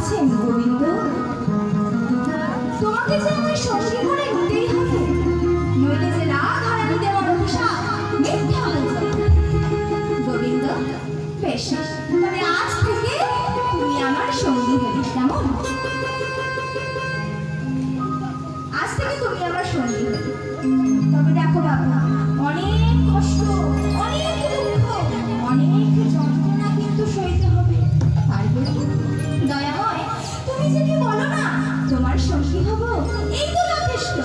ভাবছেন গোবিন্দ? তোমাকে যে আমার সঙ্গী করে নিতেই হবে, নইলে যে রাগ হারানি দেওয়ার অভিশাপ মিথ্যা হয়ে যাবে। গোবিন্দ, বেশ, তবে আজ থেকে তুমি আমার সঙ্গী হবে, কেমন? আজ থেকে তুমি আমার সঙ্গী হবে। তবে দেখো বাবা, অনেক কষ্ট, অনেক দুঃখ, অনেক যন্ত্রণা কিন্তু সইতে হবে। পারবে কি? দয়াময়, তুমি যদি বলো না তোমার সঙ্গী হব, এই তো যথেষ্ট।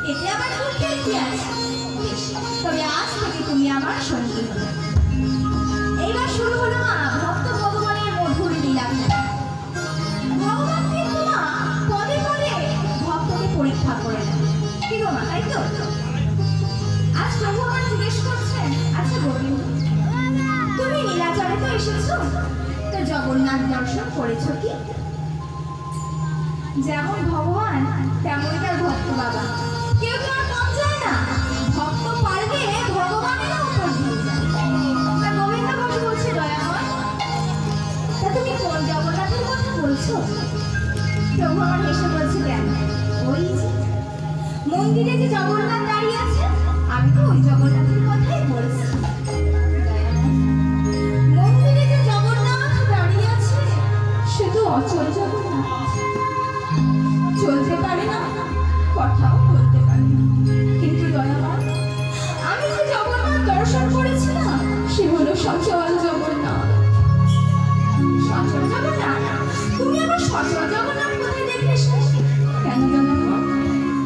এতে আমার দুঃখের কি আছে? বেশ, তবে আজ থেকে তুমি আমার সঙ্গী হবে। এইবার শুরু হলো মা ভক্ত ভগবানের মধুর লীলা। ভগবান কিন্তু মা পদে পদে ভক্তকে পরীক্ষা করে নেন। কি গো মা, তাই তো? আজ প্রভু আমার জিজ্ঞেস করছেন, আচ্ছা গোবিন্দ, তুমি নীলাচলে তো এসেছো, তো জগন্নাথ দর্শন করেছো কি? যেমন ভগবান তেমনই তার ভক্ত বাবা, কেউ তো আর কম যায় না। ভক্ত পারবে ভগবানের উপর দিয়ে যায়। তা গোবিন্দ বসে বলছে, দয়াময়, তা তুমি কোন জগন্নাথের কথা বলছো? প্রভু আমার হেসে বলছে, কেন, ওই যে মন্দিরে যে জগন্নাথ দাঁড়িয়ে আছে, আমি তো ওই জগন্নাথের কথাই বলছি। মন্দিরে যে জগন্নাথ দাঁড়িয়ে আছে, সে তো অচল জগন্নাথ, চলতে পারে না, কথাও বলতে পারে না। কিন্তু দয়াময়, আমি যে জগন্নাথ দর্শন করেছি না, সে হলো সচল জগন্নাথ। সচল জগন্নাথ? তুমি আমার সচল জগন্নাথ কোথায় দেখে এসেছো? কেন দয়াময়,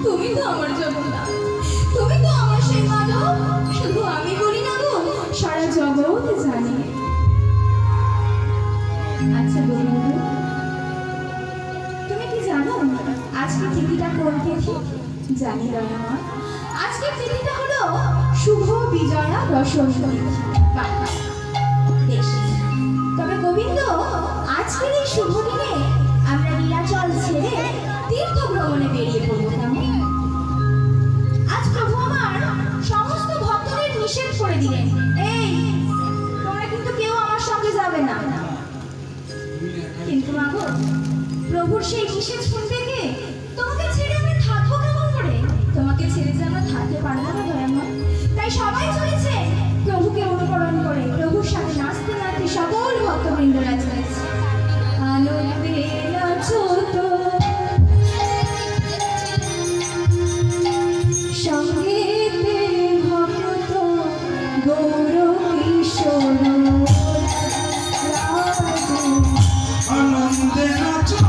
তুমি তো আমার জগন্নাথ, তুমি তো আমার সেই মাধব। শুধু আমি বলি না গো, সারা জগৎ জানে। আচ্ছা গোবিন্দ, তুমি কি জানো আজকে তিথিটা কোন তিথি? জানি দয়াময়, আজকের তিথিটা হলো শুভ বিজয়া দশমী তিথি। বাহ, বেশ, তবে গোবিন্দ, আজকের এই শুভ দিনে আমরা নীলাচল ছেড়ে তীর্থ ভ্রমণে বেরিয়ে পড়বো, কেমন? আজ প্রভু আমার সমস্ত ভক্তদের নিষেধ করে দিলেন, এই তোমরা কিন্তু কেউ আমার সঙ্গে যাবে না। কিন্তু মাগো, প্রভুর সেই নিষেধ শুনতে গিয়ে তোমাকে ছেড়ে আমি থাকবো কেমন করে? তোমাকে ছেড়ে যে আমরা থাকতে পারবো না দয়াময়। তাই সবাই চলেছে প্রভুকে অনুকরণ করে, প্রভুর সাথে নাচতে নাচতে সকল ভক্তবৃন্দরা চলেছে। আনন্দে নাচো তো, সঙ্গীতে ভক্ত গৌর কিশোর, আনন্দে নাচো।